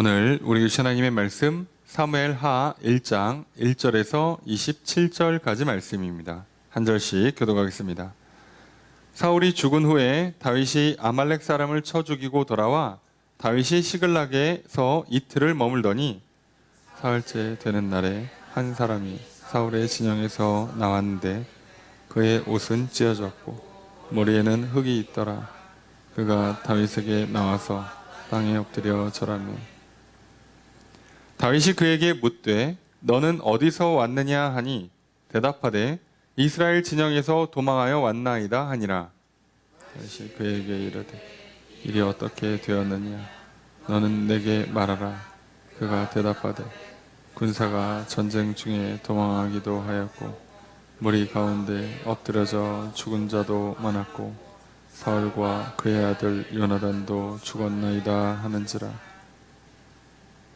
오늘 우리 유신 하나님의 말씀 사무엘하 1장 1절에서 27절까지 말씀입니다. 한 절씩 교독하겠습니다. 사울이 죽은 후에 다윗이 아말렉 사람을 쳐 죽이고 돌아와 다윗이 시글락에서 이틀을 머물더니 사흘째 되는 날에 한 사람이 사울의 진영에서 나왔는데 그의 옷은 찢어졌고 머리에는 흙이 있더라. 그가 다윗에게 나와서 땅에 엎드려 절하며 다윗이 그에게 묻되 너는 어디서 왔느냐 하니 대답하되 이스라엘 진영에서 도망하여 왔나이다 하니라. 다윗이 그에게 이르되 일이 어떻게 되었느냐 너는 내게 말하라. 그가 대답하되 군사가 전쟁 중에 도망하기도 하였고 무리 가운데 엎드려져 죽은 자도 많았고 사울과 그의 아들 요나단도 죽었나이다 하는지라.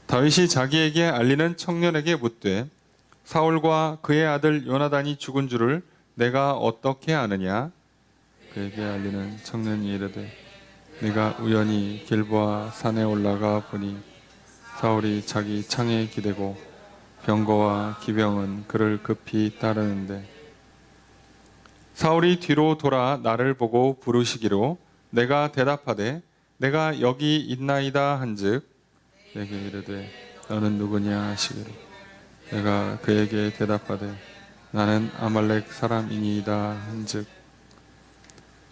다윗이 자기에게 알리는 청년에게 묻되 사울과 그의 아들 요나단이 죽은 줄을 내가 어떻게 아느냐? 그에게 알리는 청년이 이르되 네가 우연히 길보아 산에 올라가 보니 사울이 자기 창에 기대고 병거와 기병은 그를 급히 따르는데 사울이 뒤로 돌아 나를 보고 부르시기로 내가 대답하되 내가 여기 있나이다 한즉 내게 이르되 너는 누구냐 하시기로 내가 그에게 대답하되 나는 아말렉 사람이니이다 한즉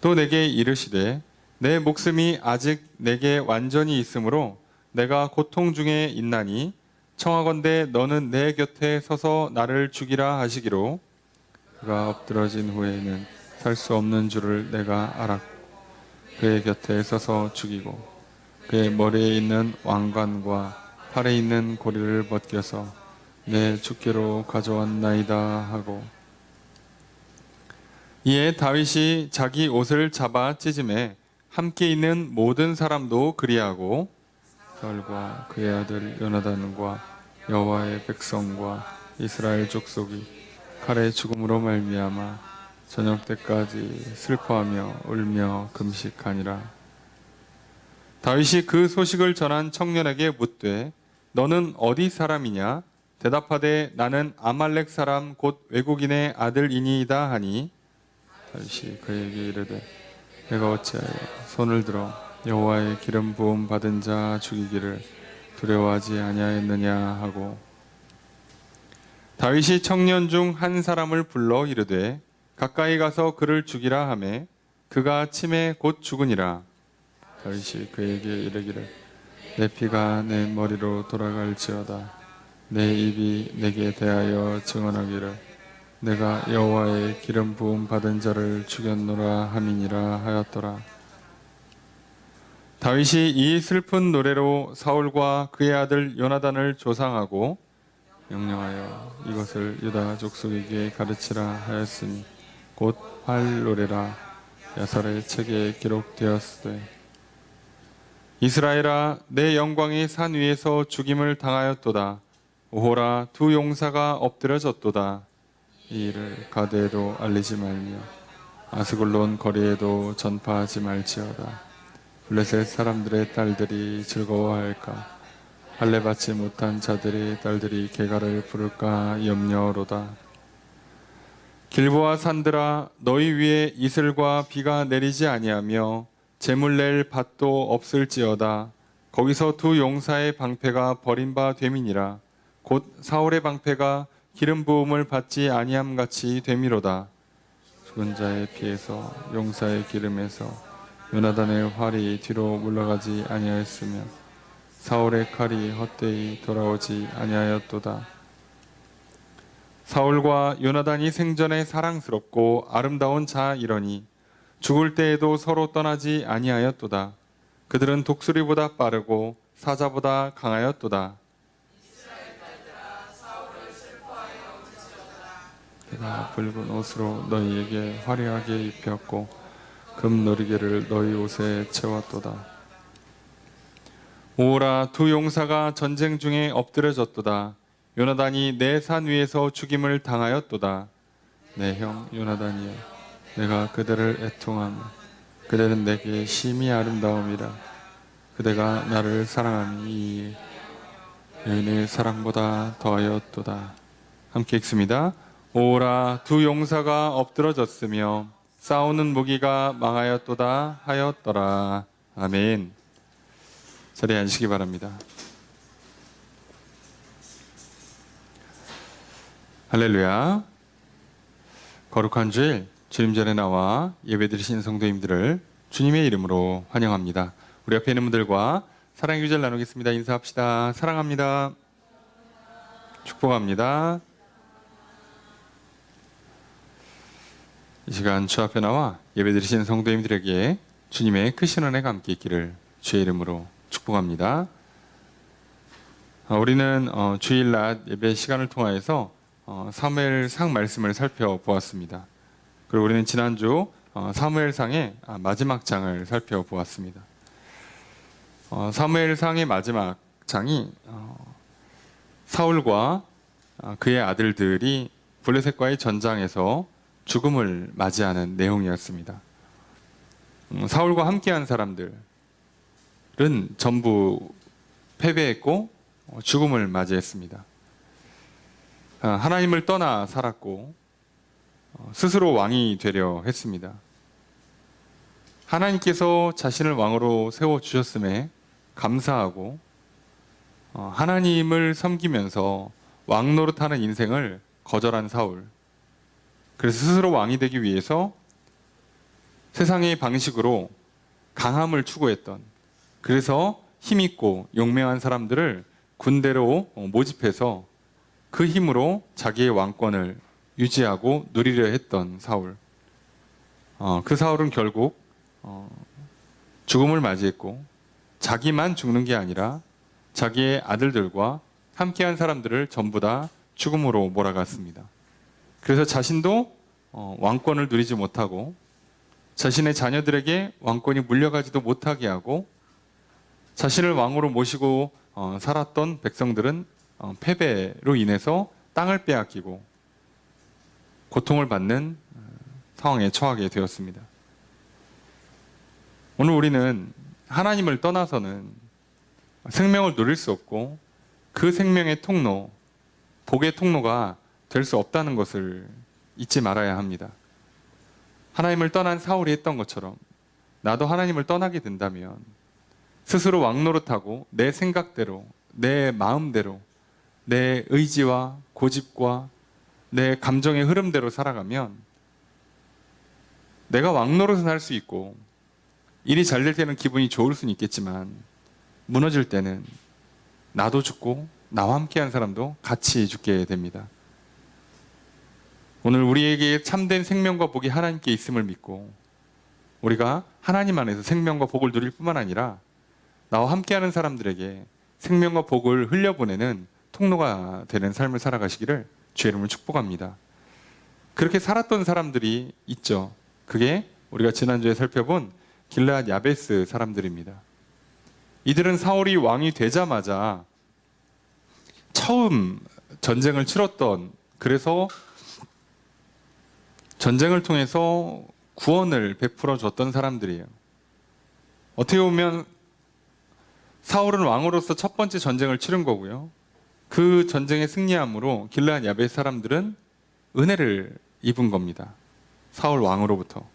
또 내게 이르시되 내 목숨이 아직 내게 완전히 있으므로 내가 고통 중에 있나니 청하건대 너는 내 곁에 서서 나를 죽이라 하시기로 그가 엎드러진 후에는 살 수 없는 줄을 내가 알았고 그의 곁에 서서 죽이고 그의 머리에 있는 왕관과 팔에 있는 고리를 벗겨서 내 죽기로 가져왔나이다 하고 이에 다윗이 자기 옷을 잡아 찢음에 함께 있는 모든 사람도 그리하고 사울과 그의 아들 요나단과 여호와의 백성과 이스라엘 족속이 칼의 죽음으로 말미암아 저녁 때까지 슬퍼하며 울며 금식하니라. 다윗이 그 소식을 전한 청년에게 묻되 너는 어디 사람이냐? 대답하되 나는 아말렉 사람 곧 외국인의 아들이니이다 하니 다윗이 그에게 이르되 내가 어찌하여 손을 들어 여호와의 기름 부음 받은 자 죽이기를 두려워하지 아니하였느냐 하고 다윗이 청년 중 한 사람을 불러 이르되 가까이 가서 그를 죽이라 하매 그가 침에 곧 죽으니라. 다윗이 그에게 이르기를 내 피가 내 머리로 돌아갈지어다. 내 입이 내게 대하여 증언하기를 내가 여호와의 기름 부음 받은 자를 죽였노라 함이니라 하였더라. 다윗이 이 슬픈 노래로 사울과 그의 아들 요나단을 조상하고 명령하여 이것을 유다 족속에게 가르치라 하였으니 곧 활 노래라 야살의 책에 기록되었으되 이스라엘아 내 영광이 산 위에서 죽임을 당하였도다. 오호라 두 용사가 엎드려졌도다. 이 일을 가드에도 알리지 말며 아스글론 거리에도 전파하지 말지어다. 블레셋 사람들의 딸들이 즐거워할까? 할례 받지 못한 자들의 딸들이 개가를 부를까 염려로다. 길보아 산들아 너희 위에 이슬과 비가 내리지 아니하며 재물 낼 밭도 없을지어다. 거기서 두 용사의 방패가 버린 바 됨이니라. 곧 사울의 방패가 기름 부음을 받지 아니함 같이 됨이로다. 죽은 자의 피에서 용사의 기름에서 요나단의 활이 뒤로 물러가지 아니하였으며 사울의 칼이 헛되이 돌아오지 아니하였도다. 사울과 요나단이 생전에 사랑스럽고 아름다운 자이러니 죽을 때에도 서로 떠나지 아니하였도다. 그들은 독수리보다 빠르고 사자보다 강하였도다. 그가 붉은 옷으로 너희에게 화려하게 입혔고 금 놀이개를 너희 옷에 채웠도다. 오라 두 용사가 전쟁 중에 엎드려졌도다. 요나단이 내 산 위에서 죽임을 당하였도다. 내 형 요나단이여 내가 그들을 애통하며 그들은 내게 심히 아름다움이라. 그대가 나를 사랑함이 내 사랑보다 더하였도다. 함께 읽습니다. 오라 두 용사가 엎드러졌으며 싸우는 무기가 망하였도다 하였더라. 아멘. 자리에 앉으시기 바랍니다. 할렐루야. 거룩한 주일 주님 전에 나와 예배드리신 성도님들을 주님의 이름으로 환영합니다. 우리 옆에 있는 분들과 사랑의 규제를 나누겠습니다. 인사합시다. 사랑합니다. 축복합니다. 이 시간 주 앞에 나와 예배드리신 성도님들에게 주님의 크신 은혜가 함께 있기를 주의 이름으로 축복합니다. 우리는 주일낮 예배 시간을 통하여서 사무엘상 말씀을 살펴보았습니다. 그리고 우리는 지난주 사무엘상의 마지막 장을 살펴보았습니다. 사무엘상의 마지막 장이 사울과 그의 아들들이 블레셋과의 전장에서 죽음을 맞이하는 내용이었습니다. 사울과 함께한 사람들은 전부 패배했고 죽음을 맞이했습니다. 하나님을 떠나 살았고 스스로 왕이 되려 했습니다. 하나님께서 자신을 왕으로 세워주셨음에 감사하고 하나님을 섬기면서 왕 노릇하는 인생을 거절한 사울. 그래서 스스로 왕이 되기 위해서 세상의 방식으로 강함을 추구했던, 그래서 힘있고 용맹한 사람들을 군대로 모집해서 그 힘으로 자기의 왕권을 유지하고 누리려 했던 사울. 그 사울은 결국 죽음을 맞이했고 자기만 죽는 게 아니라 자기의 아들들과 함께한 사람들을 전부 다 죽음으로 몰아갔습니다. 그래서 자신도 왕권을 누리지 못하고 자신의 자녀들에게 왕권이 물려가지도 못하게 하고 자신을 왕으로 모시고 살았던 백성들은 패배로 인해서 땅을 빼앗기고 고통을 받는 상황에 처하게 되었습니다. 오늘 우리는 하나님을 떠나서는 생명을 누릴 수 없고 그 생명의 통로, 복의 통로가 될 수 없다는 것을 잊지 말아야 합니다. 하나님을 떠난 사울이 했던 것처럼 나도 하나님을 떠나게 된다면 스스로 왕노릇하고 내 생각대로, 내 마음대로, 내 의지와 고집과 내 감정의 흐름대로 살아가면 내가 왕노릇은 할 수 있고 일이 잘 될 때는 기분이 좋을 수는 있겠지만 무너질 때는 나도 죽고 나와 함께한 사람도 같이 죽게 됩니다. 오늘 우리에게 참된 생명과 복이 하나님께 있음을 믿고 우리가 하나님 안에서 생명과 복을 누릴 뿐만 아니라 나와 함께하는 사람들에게 생명과 복을 흘려보내는 통로가 되는 삶을 살아가시기를 주의 이름으로 축복합니다. 그렇게 살았던 사람들이 있죠. 그게 우리가 지난주에 살펴본 길르앗 야베스 사람들입니다. 이들은 사울이 왕이 되자마자 처음 전쟁을 치렀던, 그래서 전쟁을 통해서 구원을 베풀어 줬던 사람들이에요. 어떻게 보면 사울은 왕으로서 첫 번째 전쟁을 치른 거고요. 그 전쟁에 승리함으로 길르앗 야베스 사람들은 은혜를 입은 겁니다. 사울 왕으로부터.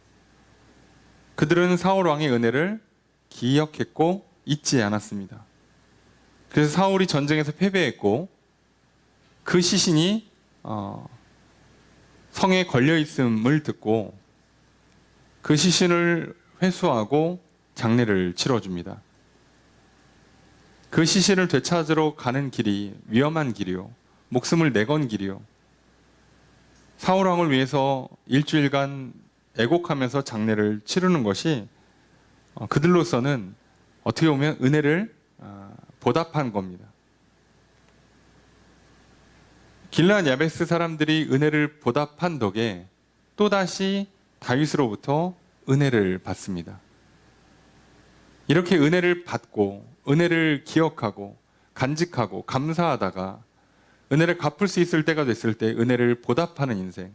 그들은 사울 왕의 은혜를 기억했고 잊지 않았습니다. 그래서 사울이 전쟁에서 패배했고 그 시신이 성에 걸려 있음을 듣고 그 시신을 회수하고 장례를 치러줍니다. 그 시신을 되찾으러 가는 길이 위험한 길이요, 목숨을 내건 길이요, 사울 왕을 위해서 일주일간 애곡하면서 장례를 치르는 것이 그들로서는 어떻게 보면 은혜를 보답한 겁니다. 길르앗 야베스 사람들이 은혜를 보답한 덕에 또다시 다윗으로부터 은혜를 받습니다. 이렇게 은혜를 받고 은혜를 기억하고 간직하고 감사하다가 은혜를 갚을 수 있을 때가 됐을 때 은혜를 보답하는 인생.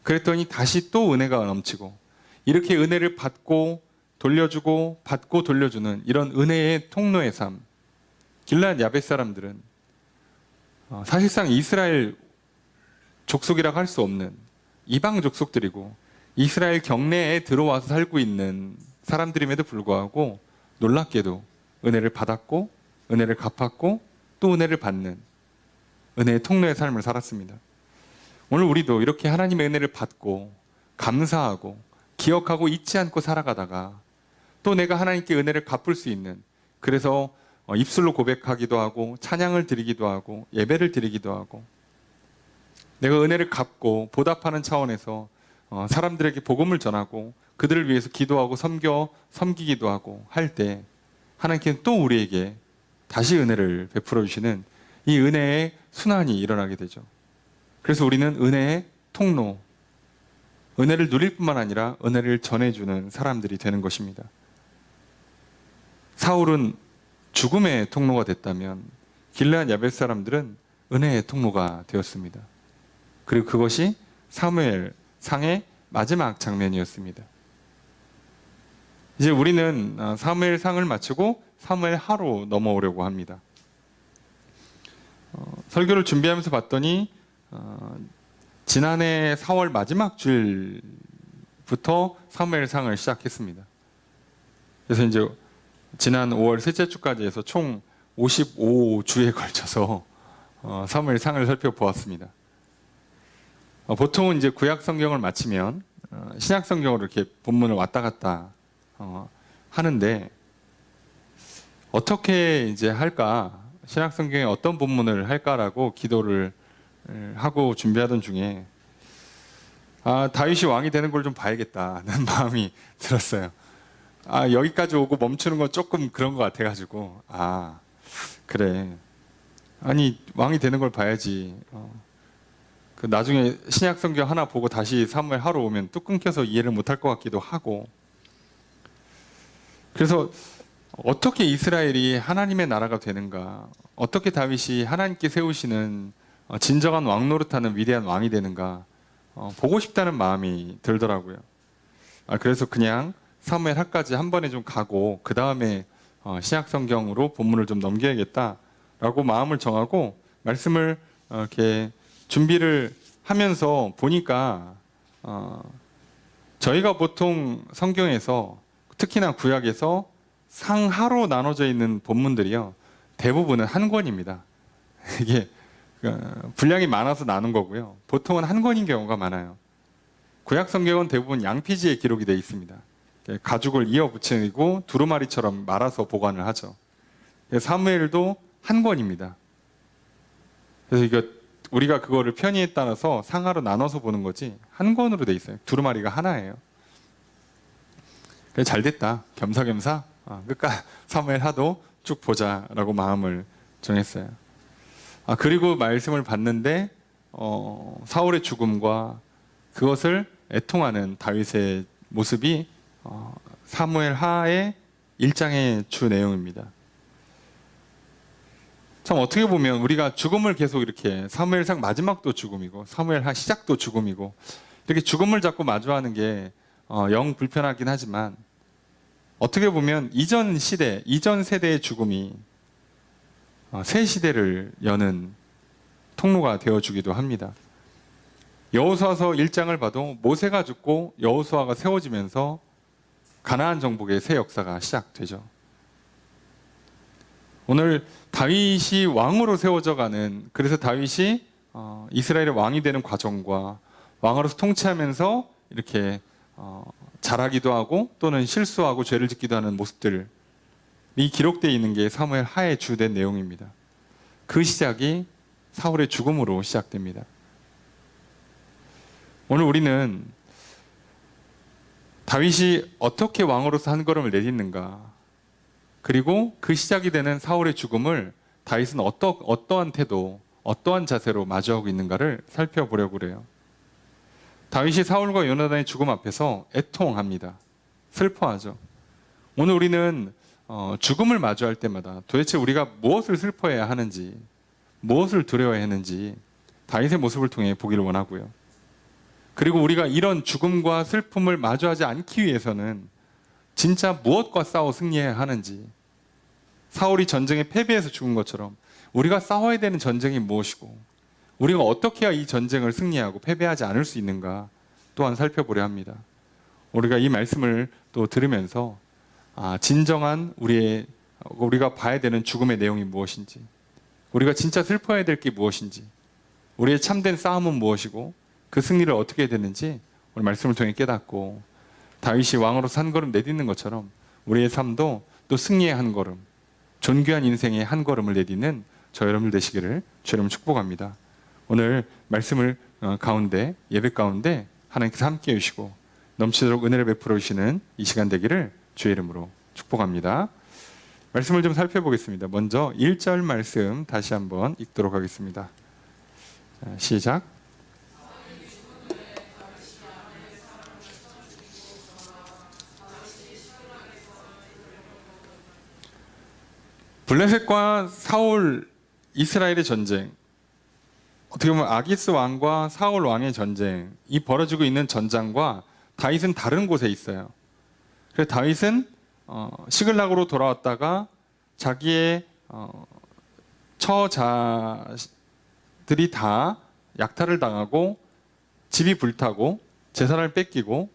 그랬더니 다시 또 은혜가 넘치고 이렇게 은혜를 받고 돌려주고 받고 돌려주는 이런 은혜의 통로의 삶. 길르앗 야벳 사람들은 사실상 이스라엘 족속이라고 할 수 없는 이방 족속들이고 이스라엘 경내에 들어와서 살고 있는 사람들임에도 불구하고 놀랍게도 은혜를 받았고 은혜를 갚았고 또 은혜를 받는 은혜의 통로의 삶을 살았습니다. 오늘 우리도 이렇게 하나님의 은혜를 받고 감사하고 기억하고 잊지 않고 살아가다가 또 내가 하나님께 은혜를 갚을 수 있는, 그래서 입술로 고백하기도 하고 찬양을 드리기도 하고 예배를 드리기도 하고 내가 은혜를 갚고 보답하는 차원에서 사람들에게 복음을 전하고 그들을 위해서 기도하고 섬기기도 하고 할 때 하나님께는 또 우리에게 다시 은혜를 베풀어 주시는 이 은혜의 순환이 일어나게 되죠. 그래서 우리는 은혜의 통로, 은혜를 누릴 뿐만 아니라 은혜를 전해주는 사람들이 되는 것입니다. 사울은 죽음의 통로가 됐다면 길르앗 야벳 사람들은 은혜의 통로가 되었습니다. 그리고 그것이 사무엘 상의 마지막 장면이었습니다. 이제 우리는 사무엘 상을 마치고 사무엘 하로 넘어오려고 합니다. 설교를 준비하면서 봤더니 지난해 4월 마지막 주일부터 사무엘 상을 시작했습니다. 그래서 이제 지난 5월 셋째 주까지 해서 총 55주에 걸쳐서 사무엘 상을 살펴보았습니다. 보통은 이제 구약 성경을 마치면 신약 성경으로 이렇게 본문을 왔다 갔다 하는데 어떻게 이제 할까? 신약 성경에 어떤 본문을 할까라고 기도를 하고 준비하던 중에 다윗이 왕이 되는 걸 좀 봐야겠다는 마음이 들었어요. 여기까지 오고 멈추는 건 조금 그런 것 같아가지고 그래, 아니 왕이 되는 걸 봐야지. 나중에 신약 성경 하나 보고 다시 사무엘 하러 오면 또 끊겨서 이해를 못할 것 같기도 하고, 그래서 어떻게 이스라엘이 하나님의 나라가 되는가, 어떻게 다윗이 하나님께 세우시는 진정한 왕 노릇하는 위대한 왕이 되는가 보고 싶다는 마음이 들더라고요. 그래서 그냥 사무엘 하까지 한 번에 좀 가고 그 다음에 신약 성경으로 본문을 좀 넘겨야겠다라고 마음을 정하고 말씀을 이렇게 준비를 하면서 보니까 저희가 보통 성경에서 특히나 구약에서 상하로 나눠져 있는 본문들이요, 대부분은 한 권입니다. 이게 분량이 많아서 나눈 거고요. 보통은 한 권인 경우가 많아요. 구약 성경은 대부분 양피지에 기록이 되어 있습니다. 가죽을 이어 붙이고 두루마리처럼 말아서 보관을 하죠. 사무엘도 한 권입니다. 그래서 이거 우리가 그거를 편의에 따라서 상하로 나눠서 보는 거지 한 권으로 돼 있어요. 두루마리가 하나예요. 그래서 잘 됐다. 겸사겸사 끝까지 사무엘 하도 쭉 보자라고 마음을 정했어요. 그리고 말씀을 봤는데 사울의 죽음과 그것을 애통하는 다윗의 모습이 사무엘 하의 1장의 주 내용입니다. 참 어떻게 보면 우리가 죽음을 계속 이렇게 사무엘상 마지막도 죽음이고 사무엘 하 시작도 죽음이고 이렇게 죽음을 자꾸 마주하는 게 영 불편하긴 하지만 어떻게 보면 이전 시대, 이전 세대의 죽음이 새 시대를 여는 통로가 되어주기도 합니다. 여호수아서 1장을 봐도 모세가 죽고 여호수아가 세워지면서 가나안 정복의 새 역사가 시작되죠. 오늘 다윗이 왕으로 세워져 가는, 그래서 다윗이 이스라엘의 왕이 되는 과정과 왕으로서 통치하면서 이렇게 잘하기도 하고 또는 실수하고 죄를 짓기도 하는 모습들이 기록되어 있는 게 사무엘 하의 주된 내용입니다. 그 시작이 사울의 죽음으로 시작됩니다. 오늘 우리는 다윗이 어떻게 왕으로서 한 걸음을 내딛는가, 그리고 그 시작이 되는 사울의 죽음을 다윗은 어떠한 태도, 어떠한 자세로 마주하고 있는가를 살펴보려고 그래요. 다윗이 사울과 요나단의 죽음 앞에서 애통합니다. 슬퍼하죠. 오늘 우리는 죽음을 마주할 때마다 도대체 우리가 무엇을 슬퍼해야 하는지, 무엇을 두려워해야 하는지 다윗의 모습을 통해 보기를 원하고요. 그리고 우리가 이런 죽음과 슬픔을 마주하지 않기 위해서는 진짜 무엇과 싸워 승리해야 하는지, 사울이 전쟁에 패배해서 죽은 것처럼 우리가 싸워야 되는 전쟁이 무엇이고 우리가 어떻게 해야 이 전쟁을 승리하고 패배하지 않을 수 있는가 또한 살펴보려 합니다. 우리가 이 말씀을 또 들으면서 진정한 우리가 봐야 되는 죽음의 내용이 무엇인지, 우리가 진짜 슬퍼해야 될 게 무엇인지, 우리의 참된 싸움은 무엇이고 그 승리를 어떻게 해야 되는지 오늘 말씀을 통해 깨닫고 다윗이 왕으로서 한 걸음 내딛는 것처럼 우리의 삶도 또 승리의 한 걸음, 존귀한 인생의 한 걸음을 내딛는 저 여러분들 되시기를 주 이름으로 축복합니다. 오늘 말씀을 가운데, 예배 가운데 하나님께서 함께해 주시고 넘치도록 은혜를 베풀어 주시는 이 시간 되기를 주의 이름으로 축복합니다. 말씀을 좀 살펴보겠습니다. 먼저 1절 말씀 다시 한번 읽도록 하겠습니다. 자, 시작. 블레셋과 사울 이스라엘의 전쟁, 어떻게 보면 아기스 왕과 사울 왕의 전쟁, 이 벌어지고 있는 전장과 다윗은 다른 곳에 있어요. 그래서 다윗은 시글락으로 돌아왔다가 자기의 처자들이 다 약탈을 당하고 집이 불타고 재산을 뺏기고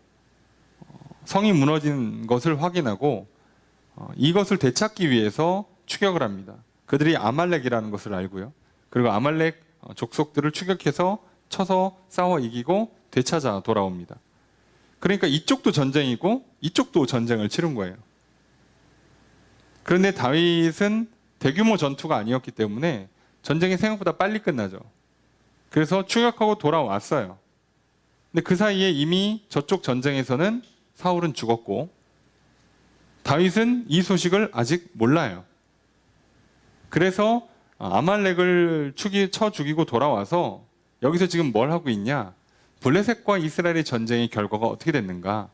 성이 무너진 것을 확인하고 이것을 되찾기 위해서 추격을 합니다. 그들이 아말렉이라는 것을 알고요. 그리고 아말렉 족속들을 추격해서 쳐서 싸워 이기고 되찾아 돌아옵니다. 그러니까 이쪽도 전쟁이고 이쪽도 전쟁을 치른 거예요. 그런데 다윗은 대규모 전투가 아니었기 때문에 전쟁이 생각보다 빨리 끝나죠. 그래서 추격하고 돌아왔어요. 근데 그 사이에 이미 저쪽 전쟁에서는 사울은 죽었고 다윗은 이 소식을 아직 몰라요. 그래서 아말렉을 쳐 죽이고 돌아와서 여기서 지금 뭘 하고 있냐? 블레셋과 이스라엘의 전쟁의 결과가 어떻게 됐는가?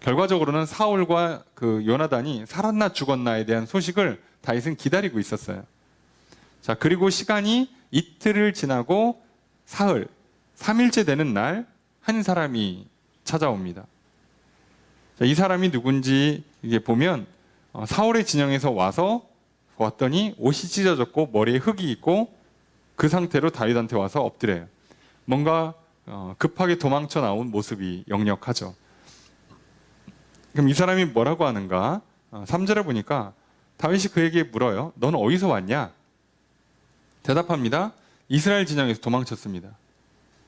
결과적으로는 사울과 그 요나단이 살았나 죽었나에 대한 소식을 다윗은 기다리고 있었어요. 자, 그리고 시간이 이틀을 지나고 사흘, 3일째 되는 날 한 사람이 찾아옵니다. 자, 이 사람이 누군지 이게 보면 사울의 진영에서 와서 왔더니 옷이 찢어졌고 머리에 흙이 있고 그 상태로 다윗한테 와서 엎드려요. 뭔가 급하게 도망쳐 나온 모습이 역력하죠. 그럼 이 사람이 뭐라고 하는가? 3절에 보니까 다윗이 그에게 물어요. 너는 어디서 왔냐? 대답합니다. 이스라엘 진영에서 도망쳤습니다.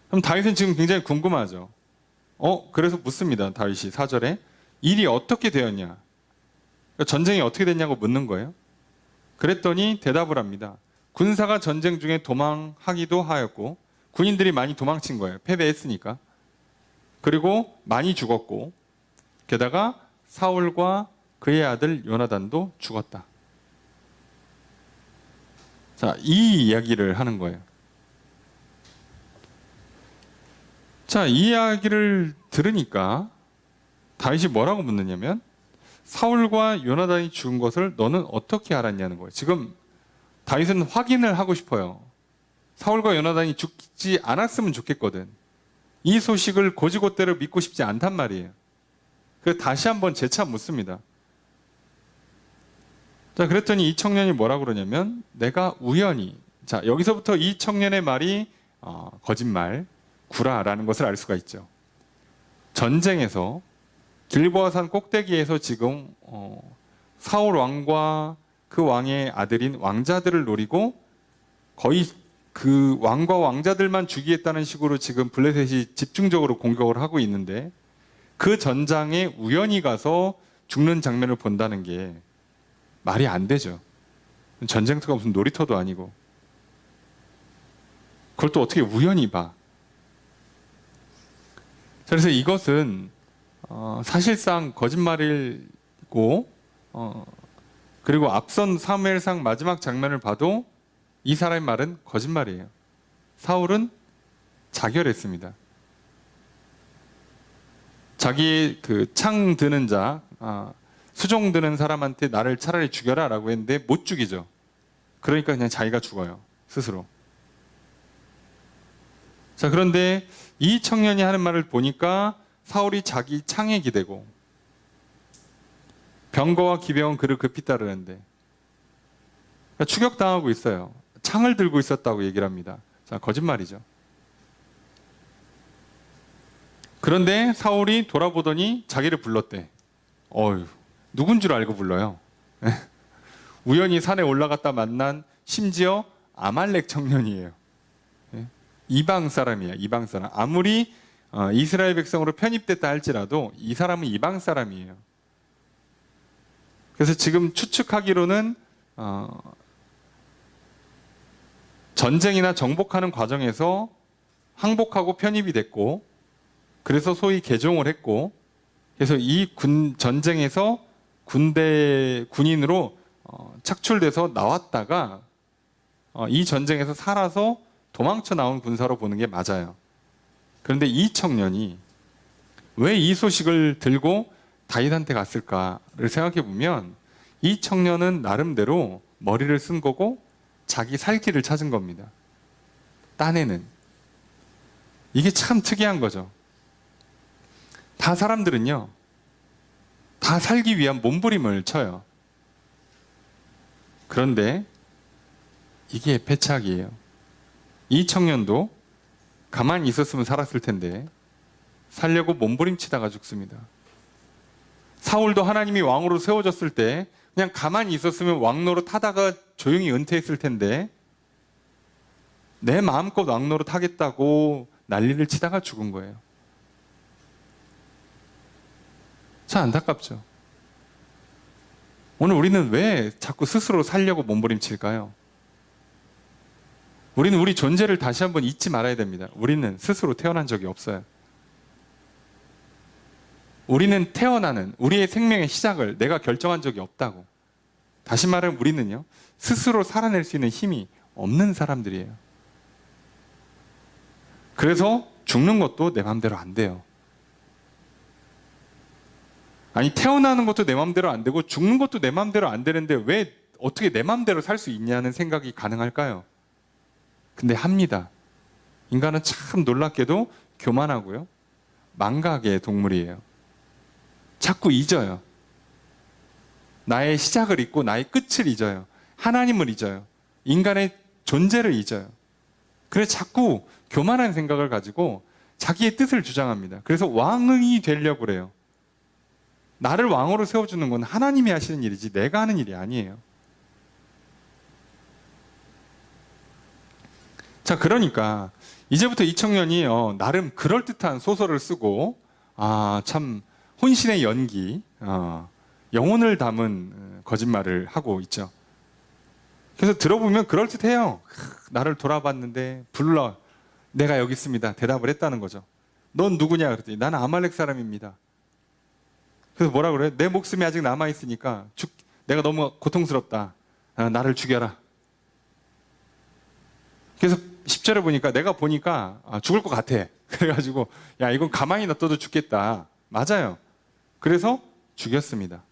그럼 다윗은 지금 굉장히 궁금하죠. 그래서 묻습니다. 다윗이 4절에 일이 어떻게 되었냐? 전쟁이 어떻게 됐냐고 묻는 거예요. 그랬더니 대답을 합니다. 군사가 전쟁 중에 도망하기도 하였고 군인들이 많이 도망친 거예요. 패배했으니까. 그리고 많이 죽었고 게다가 사울과 그의 아들 요나단도 죽었다. 자, 이 이야기를 하는 거예요. 자, 이 이야기를 들으니까 다윗이 뭐라고 묻느냐면 사울과 요나단이 죽은 것을 너는 어떻게 알았냐는 거예요. 지금 다윗은 확인을 하고 싶어요. 사울과 요나단이 죽지 않았으면 좋겠거든. 이 소식을 곧이곧대로 믿고 싶지 않단 말이에요. 그래서 다시 한번 재차 묻습니다. 자, 그랬더니 이 청년이 뭐라고 그러냐면 내가 우연히, 자, 여기서부터 이 청년의 말이 거짓말, 구라라는 것을 알 수가 있죠. 전쟁에서 길보아산 꼭대기에서 지금 사울 왕과 그 왕의 아들인 왕자들을 노리고 거의 그 왕과 왕자들만 죽이겠다는 식으로 지금 블레셋이 집중적으로 공격을 하고 있는데 그 전장에 우연히 가서 죽는 장면을 본다는 게 말이 안 되죠. 전쟁터가 무슨 놀이터도 아니고 그걸 또 어떻게 우연히 봐. 그래서 이것은 사실상 거짓말이고 그리고 앞선 사무엘상 마지막 장면을 봐도 이 사람의 말은 거짓말이에요. 사울은 자결했습니다. 자기 그 창 드는 자, 수종 드는 사람한테 나를 차라리 죽여라 라고 했는데 못 죽이죠. 그러니까 그냥 자기가 죽어요. 스스로. 자, 그런데 이 청년이 하는 말을 보니까 사울이 자기 창에 기대고 병거와 기병은 그를 급히 따르는데 그러니까 추격당하고 있어요. 창을 들고 있었다고 얘기를 합니다. 자, 거짓말이죠. 그런데 사울이 돌아보더니 자기를 불렀대. 어휴, 누군 줄 알고 불러요. 우연히 산에 올라갔다 만난 심지어 아말렉 청년이에요. 이방 사람이야, 이방 사람. 아무리 이스라엘 백성으로 편입됐다 할지라도 이 사람은 이방 사람이에요. 그래서 지금 추측하기로는 전쟁이나 정복하는 과정에서 항복하고 편입이 됐고, 그래서 소위 개종을 했고, 그래서 이 전쟁에서 군인으로 착출돼서 나왔다가 이 전쟁에서 살아서 도망쳐 나온 군사로 보는 게 맞아요. 그런데 이 청년이 왜 이 소식을 들고 다윗한테 갔을까를 생각해 보면, 이 청년은 나름대로 머리를 쓴 거고 자기 살 길을 찾은 겁니다. 딴에는. 이게 참 특이한 거죠. 다 사람들은요, 다 살기 위한 몸부림을 쳐요. 그런데 이게 패착이에요. 이 청년도 가만히 있었으면 살았을 텐데 살려고 몸부림치다가 죽습니다. 사울도 하나님이 왕으로 세워졌을 때 그냥 가만히 있었으면 왕노릇 하다가 조용히 은퇴했을 텐데 내 마음껏 왕노릇 하겠다고 난리를 치다가 죽은 거예요. 참 안타깝죠. 오늘 우리는 왜 자꾸 스스로 살려고 몸부림칠까요? 우리는 우리 존재를 다시 한번 잊지 말아야 됩니다. 우리는 스스로 태어난 적이 없어요. 우리는 태어나는 우리의 생명의 시작을 내가 결정한 적이 없다고. 다시 말하면 우리는요, 스스로 살아낼 수 있는 힘이 없는 사람들이에요. 그래서 죽는 것도 내 마음대로 안 돼요. 아니, 태어나는 것도 내 마음대로 안 되고 죽는 것도 내 마음대로 안 되는데 왜 어떻게 내 마음대로 살 수 있냐는 생각이 가능할까요? 근데 합니다. 인간은 참 놀랍게도 교만하고요, 망각의 동물이에요. 자꾸 잊어요. 나의 시작을 잊고 나의 끝을 잊어요. 하나님을 잊어요. 인간의 존재를 잊어요. 그래서 자꾸 교만한 생각을 가지고 자기의 뜻을 주장합니다. 그래서 왕이 되려고 그래요. 나를 왕으로 세워주는 건 하나님이 하시는 일이지 내가 하는 일이 아니에요. 자, 그러니까 이제부터 이 청년이 나름 그럴듯한 소설을 쓰고, 참 혼신의 연기, 영혼을 담은 거짓말을 하고 있죠. 그래서 들어보면 그럴듯해요. 나를 돌아봤는데 불러, 내가 여기 있습니다. 대답을 했다는 거죠. 넌 누구냐 그랬더니 나는 아말렉 사람입니다. 그래서 뭐라 그래요? 내 목숨이 아직 남아있으니까 내가 너무 고통스럽다. 나를 죽여라. 그래서 10절에 보니까 내가 보니까 죽을 것 같아. 그래가지고 야, 이건 가만히 놔둬도 죽겠다. 맞아요. 그래서 죽였습니다.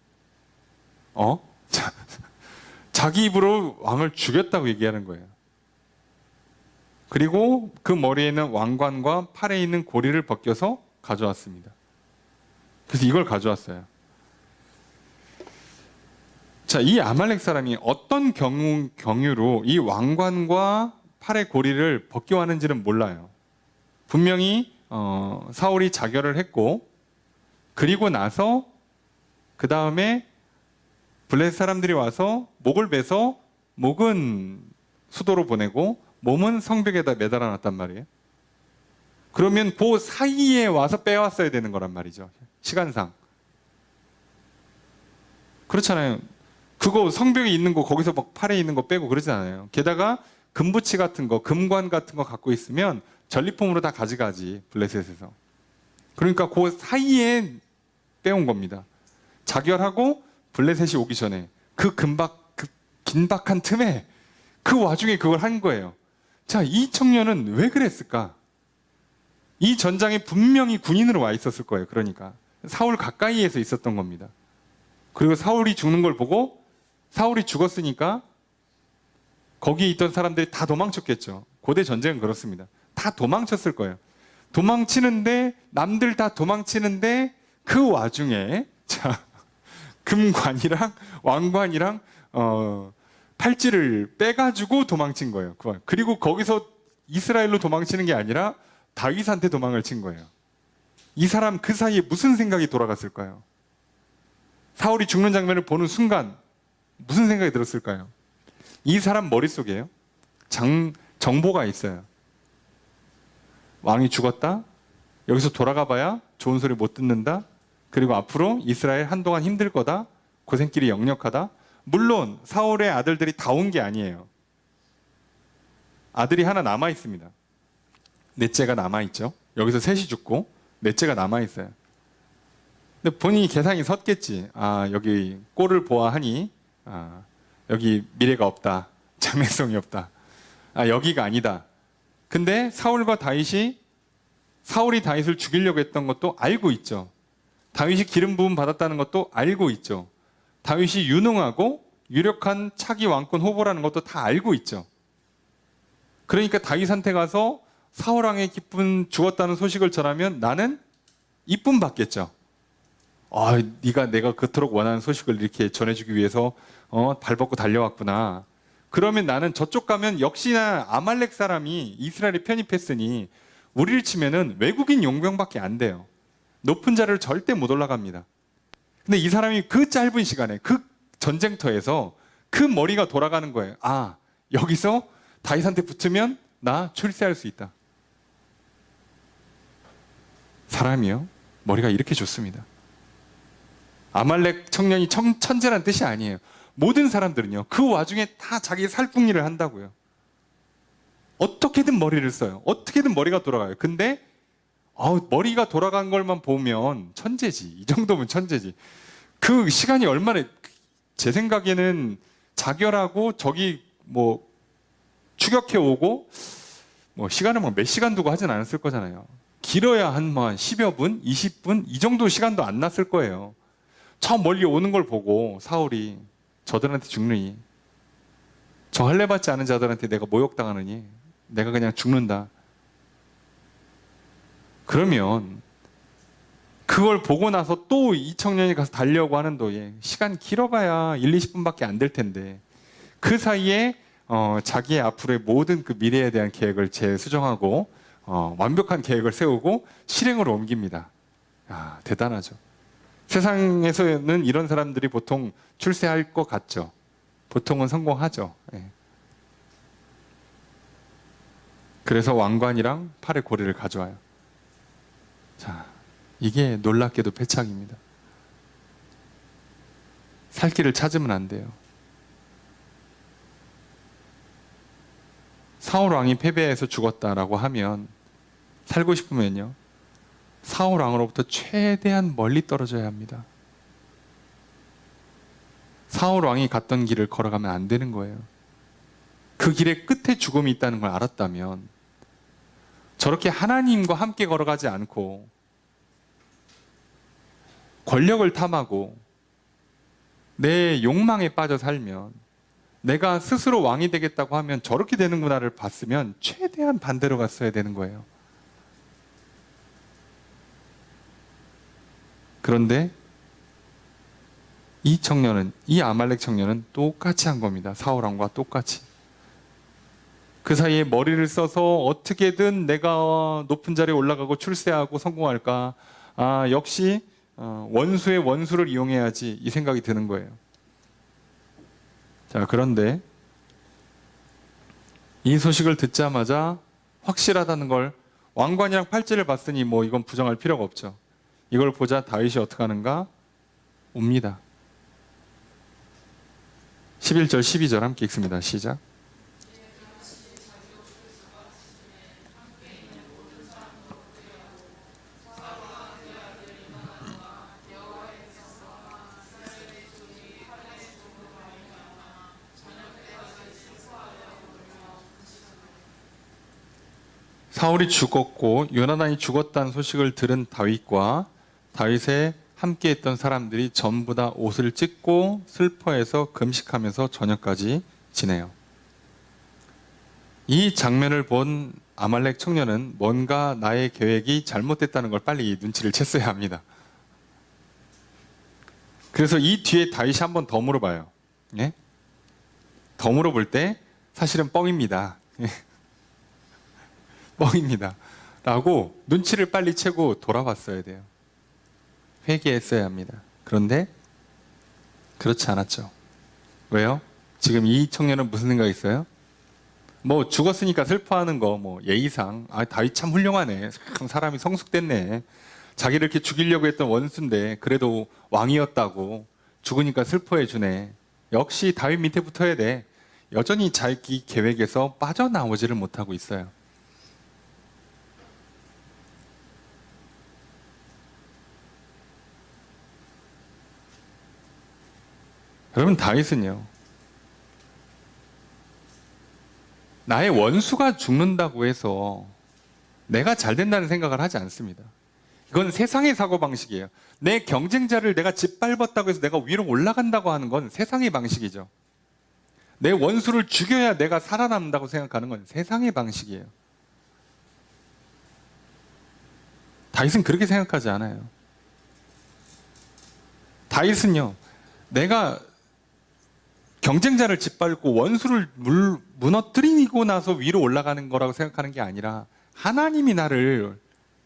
자기 입으로 왕을 죽였다고 얘기하는 거예요. 그리고 그 머리에 있는 왕관과 팔에 있는 고리를 벗겨서 가져왔습니다. 그래서 이걸 가져왔어요. 자, 이 아말렉 사람이 어떤 경유로 이 왕관과 팔의 고리를 벗겨왔는지는 몰라요. 분명히 사울이 자결을 했고, 그리고 나서 그 다음에 블레셋 사람들이 와서 목을 베서 목은 수도로 보내고 몸은 성벽에다 매달아 놨단 말이에요. 그러면 그 사이에 와서 빼왔어야 되는 거란 말이죠. 시간상. 그렇잖아요. 그거 성벽에 있는 거 거기서 막 팔에 있는 거 빼고 그러지 않아요. 게다가 금부치 같은 거, 금관 같은 거 갖고 있으면 전리품으로 다 가져가지, 블레셋에서. 그러니까 그 사이에 빼온 겁니다. 자결하고 블레셋이 오기 전에 그 긴박한 틈에 그 와중에 그걸 한 거예요. 자, 이 청년은 왜 그랬을까? 이 전장에 분명히 군인으로 와 있었을 거예요. 그러니까 사울 가까이에서 있었던 겁니다. 그리고 사울이 죽는 걸 보고, 사울이 죽었으니까 거기에 있던 사람들이 다 도망쳤겠죠. 고대 전쟁은 그렇습니다. 다 도망쳤을 거예요. 도망치는데, 남들 다 도망치는데 그 와중에 자, 금관이랑 왕관이랑 팔찌를 빼가지고 도망친 거예요. 그리고 거기서 이스라엘로 도망치는 게 아니라 다윗한테 도망을 친 거예요. 이 사람 그 사이에 무슨 생각이 돌아갔을까요? 사울이 죽는 장면을 보는 순간 무슨 생각이 들었을까요? 이 사람 머릿속에요, 정보가 있어요. 왕이 죽었다? 여기서 돌아가 봐야 좋은 소리 못 듣는다? 그리고 앞으로 이스라엘 한동안 힘들 거다? 고생길이 역력하다? 물론 사울의 아들들이 다 온 게 아니에요. 아들이 하나 남아 있습니다. 넷째가 남아 있죠. 여기서 셋이 죽고 넷째가 남아 있어요. 근데 본인이 계산이 섰겠지. 아, 여기 꼴을 보아하니 여기 미래가 없다. 장래성이 없다. 아, 여기가 아니다. 근데 사울과 다윗이, 사울이 다윗을 죽이려고 했던 것도 알고 있죠. 다윗이 기름 부음 받았다는 것도 알고 있죠. 다윗이 유능하고 유력한 차기 왕권 후보라는 것도 다 알고 있죠. 그러니까 다윗한테 가서 사울 왕의 기쁜 죽었다는 소식을 전하면 나는 이쁨 받겠죠. 아, 네가 내가 그토록 원하는 소식을 이렇게 전해주기 위해서 발벗고 달려왔구나. 그러면 나는 저쪽 가면 역시나 아말렉 사람이 이스라엘에 편입했으니 우리를 치면은 외국인 용병밖에 안 돼요. 높은 자리를 절대 못 올라갑니다. 근데 이 사람이 그 짧은 시간에 그 전쟁터에서 그 머리가 돌아가는 거예요. 아, 여기서 다윗한테 붙으면 나 출세할 수 있다. 사람이요, 머리가 이렇게 좋습니다. 아말렉 청년이 천재란 뜻이 아니에요. 모든 사람들은요, 그 와중에 다 자기 살궁리를 한다고요. 어떻게든 머리를 써요. 어떻게든 머리가 돌아가요. 근데 머리가 돌아간 걸만 보면 천재지. 이 정도면 천재지. 그 시간이 얼마나, 제 생각에는 자결하고 저기 뭐 추격해 오고 뭐 시간을 뭐 몇 시간 두고 하진 않았을 거잖아요. 길어야 한 10여 분, 20분 이 정도 시간도 안 났을 거예요. 저 멀리 오는 걸 보고 사울이 저들한테 죽느니, 저 할례 받지 않은 자들한테 내가 모욕당하느니 내가 그냥 죽는다. 그러면 그걸 보고 나서 또 이 청년이 가서 달려고 하는 도에 시간 길어봐야 1, 20분밖에 안 될 텐데 그 사이에 자기의 앞으로의 모든 그 미래에 대한 계획을 재수정하고 완벽한 계획을 세우고 실행으로 옮깁니다. 아, 대단하죠. 세상에서는 이런 사람들이 보통 출세할 것 같죠. 보통은 성공하죠. 예. 그래서 왕관이랑 팔의 고리를 가져와요. 자, 이게 놀랍게도 패착입니다. 살 길을 찾으면 안 돼요. 사울 왕이 패배해서 죽었다라고 하면, 살고 싶으면요, 사울 왕으로부터 최대한 멀리 떨어져야 합니다. 사울 왕이 갔던 길을 걸어가면 안 되는 거예요. 그 길의 끝에 죽음이 있다는 걸 알았다면 저렇게 하나님과 함께 걸어가지 않고 권력을 탐하고 내 욕망에 빠져 살면, 내가 스스로 왕이 되겠다고 하면 저렇게 되는구나를 봤으면 최대한 반대로 갔어야 되는 거예요. 그런데 이 청년은, 이 아말렉 청년은 똑같이 한 겁니다. 사울 왕과 똑같이. 그 사이에 머리를 써서 어떻게든 내가 높은 자리에 올라가고 출세하고 성공할까? 아, 역시 원수의 원수를 이용해야지, 이 생각이 드는 거예요. 자, 그런데 이 소식을 듣자마자 확실하다는 걸, 왕관이랑 팔찌를 봤으니 뭐 이건 부정할 필요가 없죠. 이걸 보자 다윗이 어떻게 하는가? 옵니다. 11절 12절 함께 읽습니다. 시작. 사울이 죽었고 요나단이 죽었다는 소식을 들은 다윗과 다윗의 함께했던 사람들이 전부 다 옷을 찢고 슬퍼해서 금식하면서 저녁까지 지내요. 이 장면을 본 아말렉 청년은 뭔가 나의 계획이 잘못됐다는 걸 빨리 눈치를 챘어야 합니다. 그래서 이 뒤에 다윗이 한 번 더 물어봐요. 예? 덤으로 볼 때 사실은 뻥입니다. 뻥입니다. 라고 눈치를 빨리 채고 돌아봤어야 돼요. 회개했어야 합니다. 그런데 그렇지 않았죠. 왜요? 지금 이 청년은 무슨 생각이 있어요? 뭐 죽었으니까 슬퍼하는 거 뭐 예의상 다윗 참 훌륭하네. 참 사람이 성숙됐네. 자기를 이렇게 죽이려고 했던 원수인데 그래도 왕이었다고 죽으니까 슬퍼해 주네. 역시 다윗 밑에 붙어야 돼. 여전히 자기 계획에서 빠져나오지를 못하고 있어요. 여러분, 다윗은요, 나의 원수가 죽는다고 해서 내가 잘 된다는 생각을 하지 않습니다. 이건 세상의 사고방식이에요. 내 경쟁자를 내가 짓밟았다고 해서 내가 위로 올라간다고 하는 건 세상의 방식이죠. 내 원수를 죽여야 내가 살아남는다고 생각하는 건 세상의 방식이에요. 다윗은 그렇게 생각하지 않아요. 다윗은요, 내가 경쟁자를 짓밟고 원수를 무너뜨리고 나서 위로 올라가는 거라고 생각하는 게 아니라 하나님이 나를